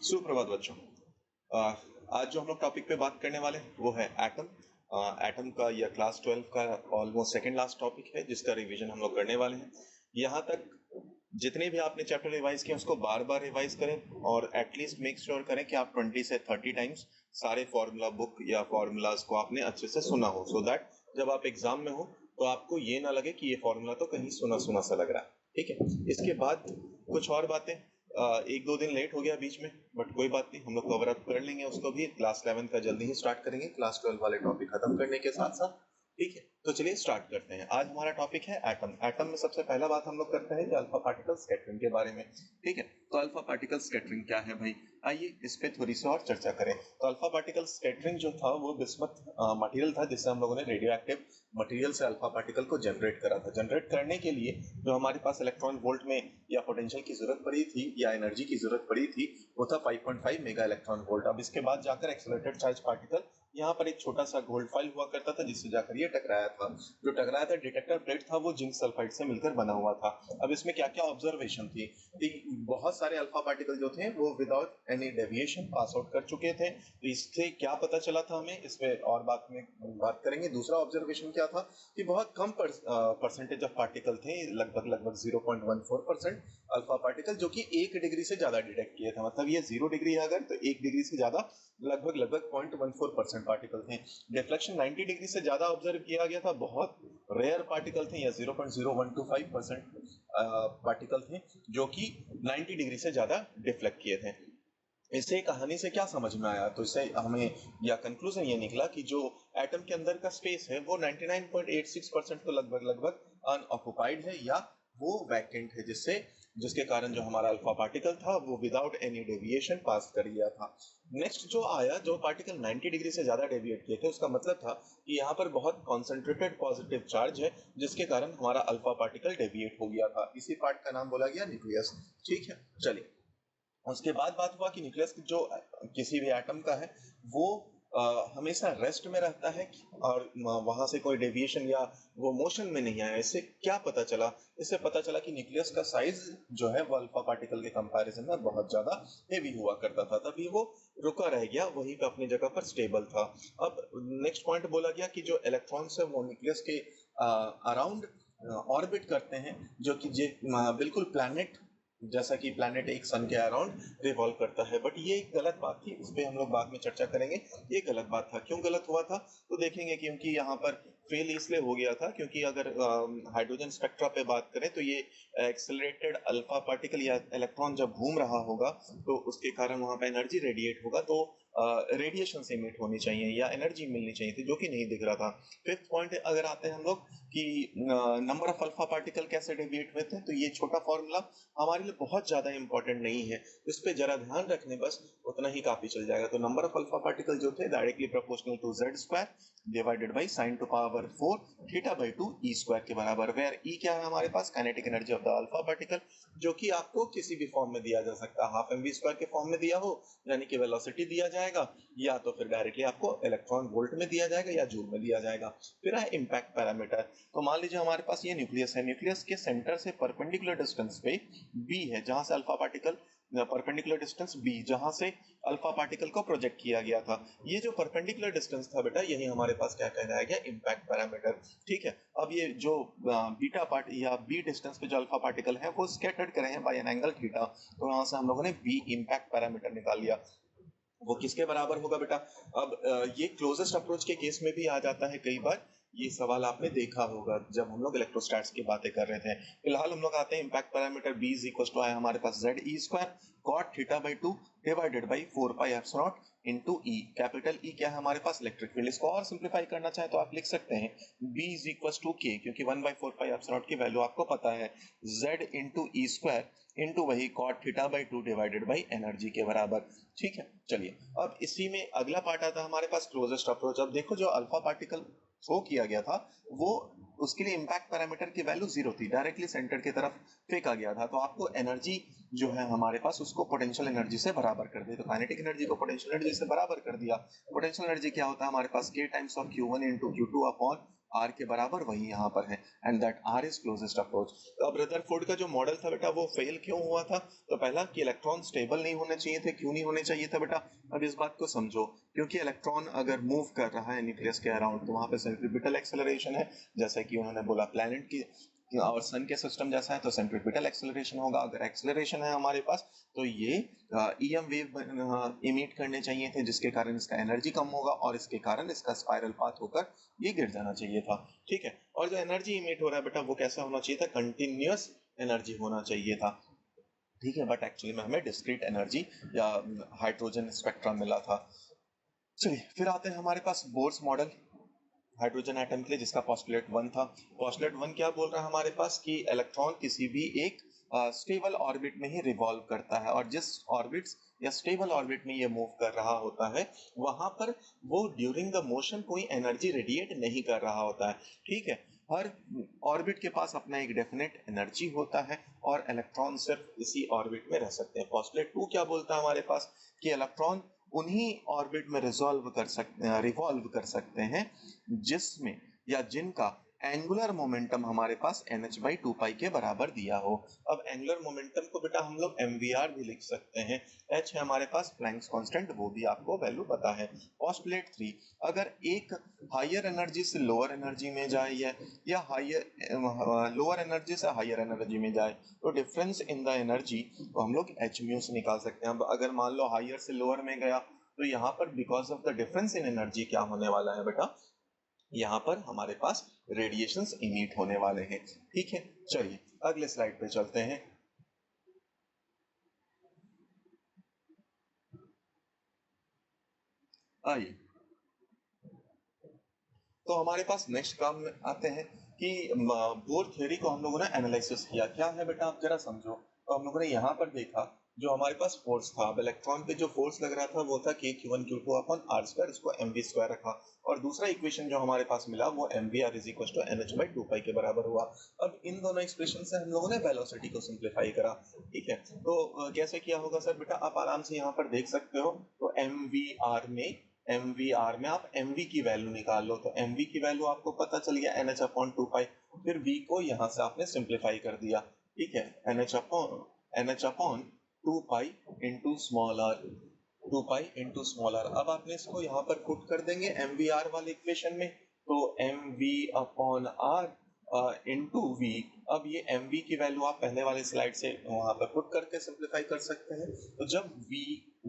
सुप्रभात बच्चों। आज जो हम लोग टॉपिक पे बात करने वाले हैं वो है एटम। एटम का यह क्लास 12 का ऑलमोस्ट सेकंड लास्ट टॉपिक है जिसका रिवीजन हम लोग करने वाले हैं। यहाँ तक जितने भी आपने चैप्टर रिवाइज किए उसको बार बार रिवाइज करें और एटलीस्ट मेक श्योर करें कि आप 20 से 30 टाइम्स सारे फॉर्मूला बुक या फॉर्मूलाज को आपने अच्छे से सुना हो, सो दैट जब आप एग्जाम में हो तो आपको ये ना लगे कि ये फॉर्मूला तो कहीं सुना सुना सा लग रहा है। ठीक है, इसके बाद कुछ और बातें, एक दो दिन लेट हो गया बीच में, बट कोई बात नहीं, हम लोग कवर अप कर लेंगे उसको भी। क्लास 11 का जल्दी ही स्टार्ट करेंगे क्लास 12 वाले टॉपिक खत्म करने के साथ साथ। ठीक है, तो चलिए स्टार्ट करते हैं। आज हमारा टॉपिक है एटम। एटम में सबसे पहला बात हम लोग करते हैं कि अल्फा पार्टिकल स्कैटरिंग के बारे में। ठीक है, तो अल्फा पार्टिकल स्कैटरिंग क्या है भाई, आइए इस पे थोड़ी सी और चर्चा करें। तो अल्फा पार्टिकल स्कैटरिंग जो था वो बिस्मथ मटेरियल था जिससे हम लोगों ने रेडियो एक्टिव मटेरियल से अल्फा पार्टिकल को जनरेट करा था। जनरेट करने के लिए जो हमारे पास इलेक्ट्रॉन वोल्ट में या पोटेंशियल की जरूरत पड़ी थी या एनर्जी की जरूरत पड़ी थी वो था 5.5 मेगा इलेक्ट्रॉन वोल्ट। अब इसके बाद जाकर एक्सेलरेटेड चार्ज पार्टिकल, यहाँ पर एक छोटा सा गोल्ड फाइल हुआ करता था जिससे जाकर ये टकराया था। जो टकराया था डिटेक्टर प्लेट था वो जिंक सल्फाइड से मिलकर बना हुआ था। अब इसमें क्या क्या ऑब्जर्वेशन थी कि बहुत सारे अल्फा पार्टिकल जो थे वो without any deviation pass out कर चुके थे। तो इससे क्या पता चला था हमें, इस पे और बात करेंगे। दूसरा ऑब्जर्वेशन क्या था कि बहुत कम परसेंटेज ऑफ पार्टिकल थे, लगभग 0.14% अल्फा पार्टिकल जो कि 1 डिग्री से ज्यादा डिटेक्ट किए थे। मतलब ये 0 डिग्री है अगर, तो 1 डिग्री से ज्यादा लगभग 0.14% पार्टिकल थे। डिफ्लेक्शन 90 डिग्री से ज्यादा ऑब्जर्व किया गया था, बहुत रेयर पार्टिकल थे या 0.0125% पार्टिकल थे जो कि 90 डिग्री से ज्यादा डिफ्लेक्ट किए थे। इससे कहानी से क्या समझ में आया, तो इससे हमें या कंक्लूजन ये निकला कि जो एटम के अंदर का स्पेस है वो 99.86% तो लगभग अनऑक्युपाइड है या वो वैकेंट है, जिसके कारण जो हमारा अल्फा पार्टिकल था वो विदाउट एनी डेविएशन पास कर गया था। नेक्स्ट जो आया, जो पार्टिकल 90 डिग्री से ज्यादा डेविएट किए थे, उसका मतलब था कि यहाँ पर बहुत कॉन्सेंट्रेटेड पॉजिटिव चार्ज है जिसके कारण हमारा अल्फा पार्टिकल डेविएट हो गया था। इसी पार्ट का नाम बोला गया न्यूक्लियस। ठीक है, चलिए उसके बाद बात हुआ कि न्यूक्लियस जो किसी भी एटम का है वो हमेशा रेस्ट में रहता है और वहां से कोई डेविएशन या वो मोशन में नहीं आया। इससे क्या पता चला, इससे पता चला कि न्यूक्लियस का साइज जो है वो अल्फा पार्टिकल के कंपैरिजन में बहुत ज्यादा हेवी हुआ करता था, तभी वो रुका रह गया, वहीं पे अपनी जगह पर स्टेबल था। अब नेक्स्ट पॉइंट बोला गया कि जो इलेक्ट्रॉन्स है वो न्यूक्लियस के अराउंड ऑर्बिट करते हैं, जो कि बिल्कुल प्लैनेट जैसा कि प्लैनेट एक सन के अराउंड रिवॉल्व करता है। बट ये एक गलत बात थी, इस पे हम लोग बाद में चर्चा करेंगे। ये गलत बात था, क्यों गलत हुआ था तो देखेंगे। क्योंकि यहाँ पर फेल इसलिए हो गया था क्योंकि अगर हाइड्रोजन स्पेक्ट्रा पे बात करें तो ये एक्सेलरेटेड अल्फा पार्टिकल या इलेक्ट्रॉन जब घूम रहा होगा तो उसके कारण वहां पे एनर्जी रेडिएट होगा, तो रेडिएशन से इमिट होनी चाहिए या एनर्जी मिलनी चाहिए थी, जो कि नहीं दिख रहा था। फिफ्थ पॉइंट अगर आते हैं हम लोग कि नंबर ऑफ अल्फा पार्टिकल कैसे डेविएट हुए थे, तो ये छोटा फॉर्मूला हमारे लिए बहुत ज्यादा इंपॉर्टेंट नहीं है, इस पे जरा ध्यान रखने बस उतना ही काफी चल जाएगा। तो नंबर ऑफ अल्फा पार्टिकल जो थे directly proportional to Z square divided by sine to power 4 theta by 2 E square के बराबर। वेयर ई क्या है हमारे पास, kinetic energy of the alpha particle, जो कि आपको किसी भी फॉर्म में दिया जा सकता है। हाफ एम वी स्क्वायर के फॉर्म में दिया हो यानी कि वेलोसिटी दिया जाएगा, या तो फिर डायरेक्टली आपको इलेक्ट्रॉन वोल्ट में दिया जाएगा या जूल में दिया जाएगा। फिर है इंपैक्ट पैरामीटर। तो मान लीजिए हमारे पास ये न्यूक्लियस है, न्यूक्लियस के सेंटर से परपेंडिकुलर डिस्टेंस पे बी है, जहां से alpha particle perpendicular distance B जहां से अल्फा पार्टिकल को प्रोजेक्ट किया गया था। ये जो परपेंडिकुलर डिस्टेंस था बेटा, यही हमारे पास क्या कहलाया गया, इंपैक्ट पैरामीटर। ठीक है, अब ये जो बीटा पार्ट या बी डिस्टेंस पे जो अल्फा पार्टिकल है वो स्कैटर्ड करे हैं बाय एन एंगल थीटा, तो यहां से हम लोगों ने बी इंपैक्ट पैरामीटर निकाल लिया। वो किसके बराबर होगा बेटा, अब ये क्लोजेस्ट अप्रोच के केस में भी आ जाता है कई बार, ये सवाल आपने देखा होगा जब हम लोग इलेक्ट्रोस्टैट्स की बातें कर रहे थे। फिलहाल हम लोग आते हैं impact parameter B is equal to आया हमारे पास Z E square cot theta by 2 divided by 4 pi epsilon naught into E. Capital E क्या है हमारे पास, इलेक्ट्रिक फील्ड। इसको और सिंप्लीफाई करना चाहे तो आप लिख सकते हैं बी इज इक्वल टू के, क्योंकि 1/4 पाई एप्सिलॉन नॉट की वैल्यू आपको पता है, Z into E square into वही cot theta by 2 divided by energy के बराबर। ठीक है, चलिए अब इसी में अगला पार्ट आता है हमारे पास क्लोजेस्ट अप्रोच। अब देखो जो अल्फा पार्टिकल थ्रो किया गया था वो उसके लिए इंपैक्ट पैरामीटर की वैल्यू 0 थी, डायरेक्टली सेंटर की तरफ फेंका गया था, तो आपको एनर्जी जो है हमारे पास उसको पोटेंशियल एनर्जी से बराबर कर दिया। तो काइनेटिक एनर्जी को पोटेंशियल एनर्जी से बराबर कर दिया। पोटेंशियल एनर्जी क्या होता है हमारे पास, k times of q1 into q2 upon R के बराबर, वही यहाँ पर है, and that R is closest approach. तो अब रदरफोर्ड का जो मॉडल था बेटा वो फेल क्यों हुआ था? तो पहला कि इलेक्ट्रॉन स्टेबल नहीं होने चाहिए थे। क्यों नहीं होने चाहिए था बेटा? अब इस बात को समझो, क्योंकि इलेक्ट्रॉन अगर मूव कर रहा है न्यूक्लियस के अराउंड तो वहां पे सेंट्रीपिटल एक्सेलरेशन है, जैसा कि उन्होंने बोला प्लैनेट की और सन के सिस्टम जैसा है तो सेंट्रीपिटल एक्सेलरेशन होगा। अगर एक्सेलरेशन है हमारे पास तो ये ईएम वेव इमिट करने चाहिए थे, जिसके कारण इसका एनर्जी कम होगा और इसके कारण इसका स्पाइरल पाथ होकर ये गिर जाना चाहिए था। ठीक है, और जो एनर्जी इमिट हो रहा है बेटा वो कैसा होना चाहिए था? कंटिन्यूअस एनर्जी होना चाहिए था। ठीक है, बट एक्चुअली में हमें डिस्क्रीट एनर्जी या हाइड्रोजन स्पेक्ट्रम मिला था। चलिए फिर आते हैं हमारे पास बोर्स मॉडल हाइड्रोजन एटम के लिए, जिसका पोस्टुलेट 1 था। पोस्टुलेट 1 क्या बोल रहा है हमारे पास कि इलेक्ट्रॉन किसी भी एक स्टेबल ऑर्बिट में ही रिवॉल्व करता है, और जिस ऑर्बिट्स या स्टेबल ऑर्बिट में ये मूव कर रहा होता है वहां पर वो ड्यूरिंग द मोशन कोई एनर्जी रेडिएट नहीं कर रहा होता है। ठीक है, हर ऑर्बिट के पास अपना एक डेफिनेट एनर्जी होता है और इलेक्ट्रॉन सिर्फ इसी ऑर्बिट में रह सकते हैं। पोस्टुलेट 2 क्या बोलता है हमारे पास कि इलेक्ट्रॉन उन्हीं ऑर्बिट में रिवॉल्व कर सकते हैं जिसमें या जिनका एंगुलर मोमेंटम हमारे पास NH/2 के बराबर दिया हो। अब एंगुलर मोमेंटम को बेटा हम लोग mvr भी लिख सकते हैं। h है हमारे पास प्लैंक्स कांस्टेंट, वो भी आपको वैल्यू पता है। पोस्टुलेट 3, अगर एक हायर एनर्जी से लोअर एनर्जी में जाए या हायर लोअर एनर्जी से हायर एनर्जी में जाए तो डिफरेंस इन द एनर्जी को हम लोग h म्यू से निकाल सकते हैं। अब अगर मान लो हायर से लोअर में गया तो यहाँ पर because of the difference in energy क्या होने वाला है बेटा? यहाँ पर हमारे पास रेडिएशंस इमिट होने वाले हैं। ठीक है, चलिए अगले स्लाइड पे चलते हैं। आइए, तो हमारे पास नेक्स्ट काम में आते हैं कि बोर थ्योरी को हम लोगों ने एनालिसिस किया। क्या है बेटा आप जरा समझो। तो हम लोगों ने यहाँ पर देखा जो हमारे पास फोर्स था, अब इलेक्ट्रॉन पे जो फोर्स लग रहा था वो था Q1Q2/r², इसको mv² रखा, और दूसरा इक्वेशन जो हमारे पास मिला वो mvr = nh/2 के बराबर हुआ। अब इन दोनों एक्सप्रेशन से हम लोगों ने वेलोसिटी को सिंप्लीफाई करा। ठीक है, तो कैसे किया होगा सर? बेटा आप आराम से यहाँ पर देख सकते हो। तो mvr में आप mv की वैल्यू निकाल लो, तो mv की वैल्यू आपको पता चल गया NH/2 पाई। फिर v को यहाँ से आपने सिंप्लीफाई कर दिया। ठीक है, NH/2 pi into small r, 2 pi into small r। अब आपने इसको यहाँ पर पुट कर देंगे mvr वाले इक्वेशन में, तो mv/r इंटू v। अब ये mv की वैल्यू आप पहले वाले स्लाइड से वहां पर पुट करके सिंप्लीफाई कर सकते हैं। तो जब v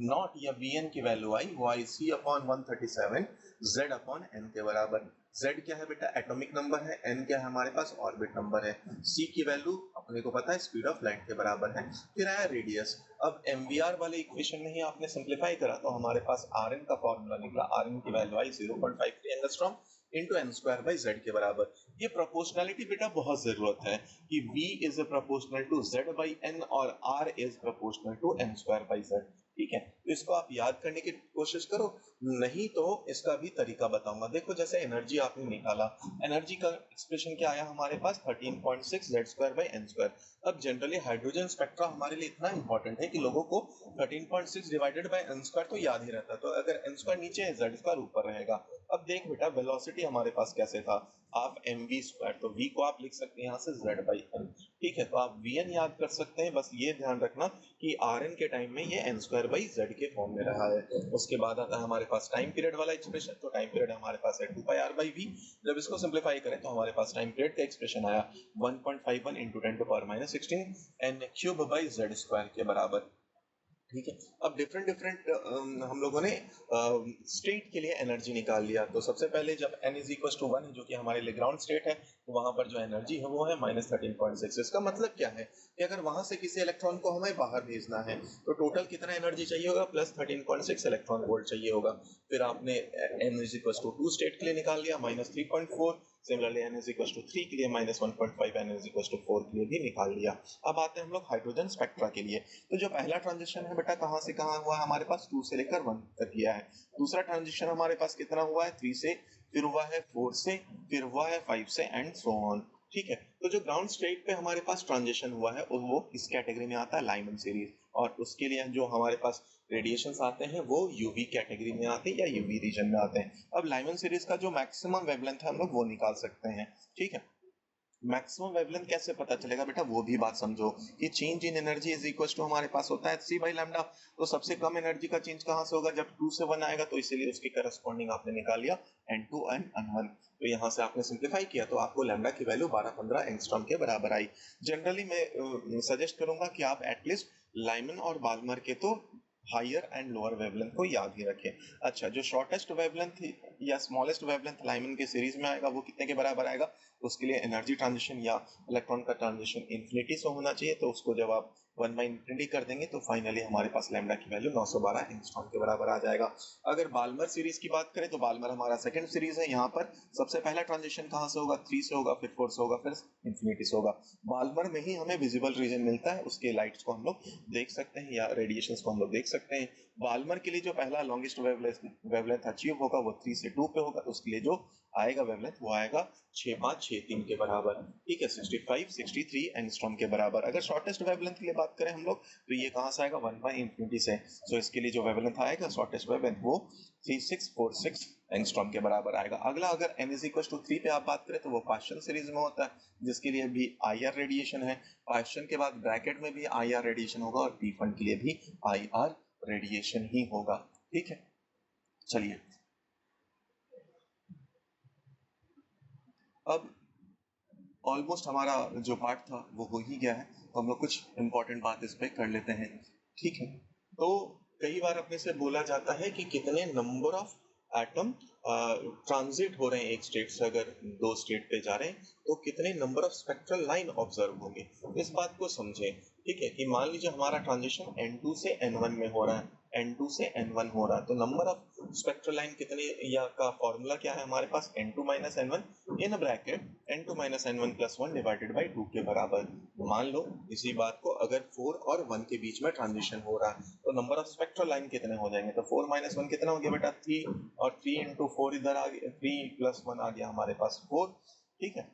नॉट या vn की वैल्यू आई वो आई C/137 Z/n के बराबर। z क्या है बेटा? एटॉमिक नंबर है। n क्या है हमारे पास? ऑर्बिट नंबर है। c की वैल्यू अपने को पता है स्पीड ऑफ लाइट के बराबर है। फिर आया रेडियस। अब mvr वाले इक्वेशन में ही आपने सिंप्लीफाई करा तो हमारे पास rn का फॉर्मूला निकला। rn की वैल्यू आई 0.53 एंगस्ट्रॉम इंटू n² के बराबर। ये प्रोपोर्शनैलिटी बेटा बहुत जरूरत है कि v is proportional to z/n और r is proportional to n²/z। ठीक है, तो इसको आप याद करने की कोशिश करो, नहीं तो इसका भी तरीका बताऊंगा। देखो जैसे एनर्जी आपने निकाला, एनर्जी का एक्सप्रेशन क्या आया हमारे पास? 13.6 Z²/n²। अब जनरली हाइड्रोजन स्पेक्ट्रा हमारे लिए इतना इंपॉर्टेंट है कि लोगों को 13.6 डिवाइडेड बाय n² तो याद ही रहता है, तो अगर n² नीचे है z² ऊपर रहेगा। अब देख बेटा वेलोसिटी हमारे पास कैसे था, आप mv², तो v को आप लिख सकते हैं यहाँ से z/n। ठीक है, तो आप vn याद कर सकते हैं। बस ये ध्यान रखना कि rn के टाइम में ये n²/z के फॉर्म में रहा है। उसके बाद आता है हमारे पास टाइम पीरियड वाला एक्सप्रेशन, तो टाइम पीरियड हमारे पास है 2πr/v। जब इसको सिंप्लीफाई करें तो हमारे पास टाइम पीरियड का एक्सप्रेशन आया 1.51 × 10⁻16 n³/z² के बराबर। ठीक है, अब डिफरेंट डिफरेंट हम लोगों ने स्टेट के लिए एनर्जी निकाल लिया। तो सबसे पहले जब n = 1 है जो कि हमारे लिए ग्राउंड स्टेट है, तो वहां पर जो एनर्जी है वो है -13.6। इसका मतलब क्या है कि अगर वहां से किसी इलेक्ट्रॉन को हमें बाहर भेजना है तो टोटल कितना एनर्जी चाहिए होगा? +13.6 इलेक्ट्रॉन वोल्ट चाहिए होगा। फिर आपने n = 2 स्टेट के लिए निकाल लिया, -3.4। सिमिलरली n = 3 के लिए -1.5, n = 4 के लिए भी निकाल लिया। अब आते हैं हम लोग हाइड्रोजन स्पेक्ट्रा के लिए। तो जो पहला ट्रांजिशन है बेटा कहाँ से कहाँ हुआ है? हमारे पास 2 से लेकर 1 तक किया है। दूसरा ट्रांजिशन हमारे पास कितना हुआ है? 3 से, फिर हुआ है 4 से, फिर हुआ है 5 से एंड सो ऑन। ठीक है, तो जो ग्राउंड स्टेट पे हमारे पास ट्रांजिशन हुआ है वो किस कैटेगरी में आता है? Lyman series. और उसके लिए जो हमारे पास रेडिएशंस आते हैं वो यूवी कैटेगरी में आते हैं या यूवी रीजन में आते हैं। अब लाइमन सीरीज का जो मैक्सिमम वेवलेंथ है हम लोग वो निकाल सकते हैं, ठीक है। मैक्सिमम वेवलेंथ कैसे पता चलेगा बेटा, वो भी बात समझो कि change in energy is equal to हमारे पास होता है c बाई लैम्डा। तो सबसे कम एनर्जी का चेंज कहाँ से होगा, जब 2 से 1 आएगा, तो इसीलिए उसके करस्पॉन्डिंग आपने निकाल लिया n2 एंड n1। तो यहाँ से आपने सिंप्लीफाई किया तो आपको लैम्डा की वैल्यू 12-15 एंगस्ट्रॉम के बराबर आई। जनरली मैं सजेस्ट करूंगा कि आप एटलीस्ट लाइमन और बाल्मर के तो हायर एंड लोअर वेवलेंथ को याद ही रखें। अच्छा, जो शॉर्टेस्ट वेवलेंथ या स्मॉलेस्ट वेवलेंथ लाइमन के सीरीज में आएगा वो कितने के बराबर आएगा, उसके लिए एनर्जी ट्रांजिशन या इलेक्ट्रॉन का ट्रांजिशन इंफिनिटी से होना चाहिए। तो उसको जब आप 1 बाई इंफिनिटी कर देंगे तो फाइनली हमारे पास लैम्डा की वैल्यू 912 एंगस्ट्रॉम के बराबर आ जाएगा। अगर बाल्मर सीरीज की बात करें तो बाल्मर हमारा सेकंड सीरीज है। यहाँ पर सबसे पहला ट्रांजिशन कहाँ से होगा, 3 से होगा, फिर 4 से होगा, फिर इंफिनिटी से होगा। बाल्मर में ही हमें विजिबल रीजन मिलता है, उसके लाइट्स को हम लोग देख सकते हैं या रेडिएशंस को हम लोग देख सकते हैं। बाल्मर के लिए जो पहला लॉन्गेस्ट वेवलेंथ अचीव होगा वो 3 से 2 पे होगा, तो उसके लिए जो आएगा वेवलेंथ वो आएगा 6563 के बराबर, ठीक है, 6563 एंगस्ट्रॉम के बराबर। अगर शॉर्टेस्ट वेवलेंथ के लिए बात करें हम लोग तो ये कहाँ से आएगा, 1 बाई इंफिनिटी से। सो इसके लिए जो वेवलेंथ आएगा शॉर्टेस्ट वेवलेंथ वो 3646 एंगस्ट्रॉम के बराबर आएगा। अगला अगर n इज इक्वल टू 3 पे आप बात करें तो वो पार्शियल सीरीज में होता है, जिसके लिए भी IR रेडिएशन है। पार्शियल के बाद ब्रैकेट में भी IR रेडिएशन होगा और पी फंड के लिए भी IR रेडिएशन ही होगा, ठीक है। चलिए अब ऑलमोस्ट हमारा जो पार्ट था वो हो ही गया है, तो हम लोग कुछ इंपॉर्टेंट बात इस पे कर लेते हैं, ठीक है। तो कई बार अपने से बोला जाता है कि कितने नंबर ऑफ एटम ट्रांजिट हो रहे हैं एक स्टेट से, अगर 2 स्टेट पे जा रहे हैं तो कितने number of spectral line observe होंगे। इस बात को समझें, ठीक है, कि मान लीजिए हमारा ट्रांजिशन N2 से N1 में हो रहा है, N2 से N1 हो रहा है, तो नंबर ऑफ स्पेक्ट्रल लाइन कितने या का फॉर्मूला क्या है हमारे पास, N2 minus N1 in bracket N2 minus N1 plus 1 divided by 2 के बराबर। मान लो इसी बात को अगर 4 और 1 के बीच में ट्रांजिशन हो रहा है तो नंबर ऑफ स्पेक्ट्रल लाइन कितने हो जाएंगे, तो 4 माइनस 1 कितना हो गया बेटा 3, और 3 इंटू 4 इधर आ गया, 3 प्लस 1 आ गया हमारे पास 4, ठीक है,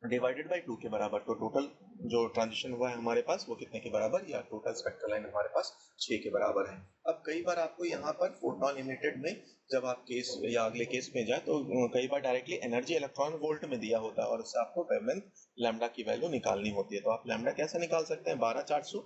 डिवाइडेड बाई 2 के बराबर। तो टोटल जो ट्रांजिशन हुआ है हमारे पास वो कितने के बराबर, या टोटल स्पेक्ट्रल लाइन हमारे पास 6 के बराबर है। अब कई बार आपको यहाँ पर फोटोन लिमिटेड में जब आप केस या अगले केस में जाए तो कई बार डायरेक्टली एनर्जी इलेक्ट्रॉन वोल्ट में दिया होता है और उससे आपको वेवलेंथ लैम्डा की वैल्यू निकालनी होती है। तो आप लैम्डा कैसे निकाल सकते हैं, 12400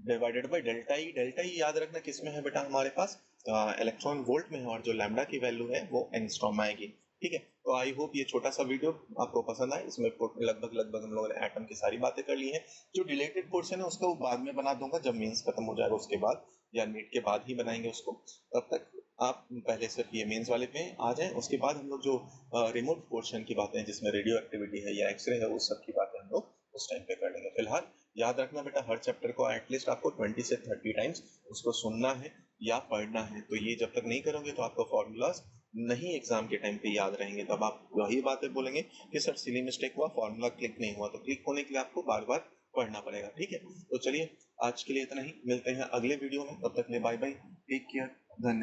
divided by delta E. Delta E याद रखना किस में है बेटा, हमारे पास इलेक्ट्रॉन वोल्ट में है, और जो लैम्डा की वैल्यू है वो एंगस्ट्रॉम में आएगी, ठीक है। तो आई होप ये छोटा सा वीडियो आपको पसंद आए। इसमें लगभग हम लोगों ने एटम की सारी बातें कर ली हैं। जो डिलेटेड पोर्शन है उसको बाद में बना दूंगा जब मेंस खत्म हो जाएगा उसके बाद, या नीट के बाद ही बनाएंगे उसको। तब तक आप पहले सिर्फ ये मेंस वाले पे आ जाएं, उसके बाद हम लोग जो रिमोट पोर्शन की बातें जिसमें रेडियो एक्टिविटी है या एक्सरे है उस सब की बातें हम लोग उस टाइम पे कर लेंगे। फिलहाल याद रखना बेटा, हर चैप्टर को एटलीस्ट आपको 20 से 30 टाइम्स उसको सुनना है या पढ़ना है। तो ये जब तक नहीं करोगे तो आपको फॉर्मूलाज नहीं एग्जाम के टाइम पे याद रहेंगे, तब आप वही बातें बोलेंगे कि सर सिली मिस्टेक हुआ, फॉर्मूला क्लिक नहीं हुआ। तो क्लिक होने के लिए आपको बार बार पढ़ना पड़ेगा, ठीक है। तो चलिए आज के लिए इतना ही, मिलते हैं अगले वीडियो में, तब तक के लिए बाय बाय, टेक केयर, धन्यवाद।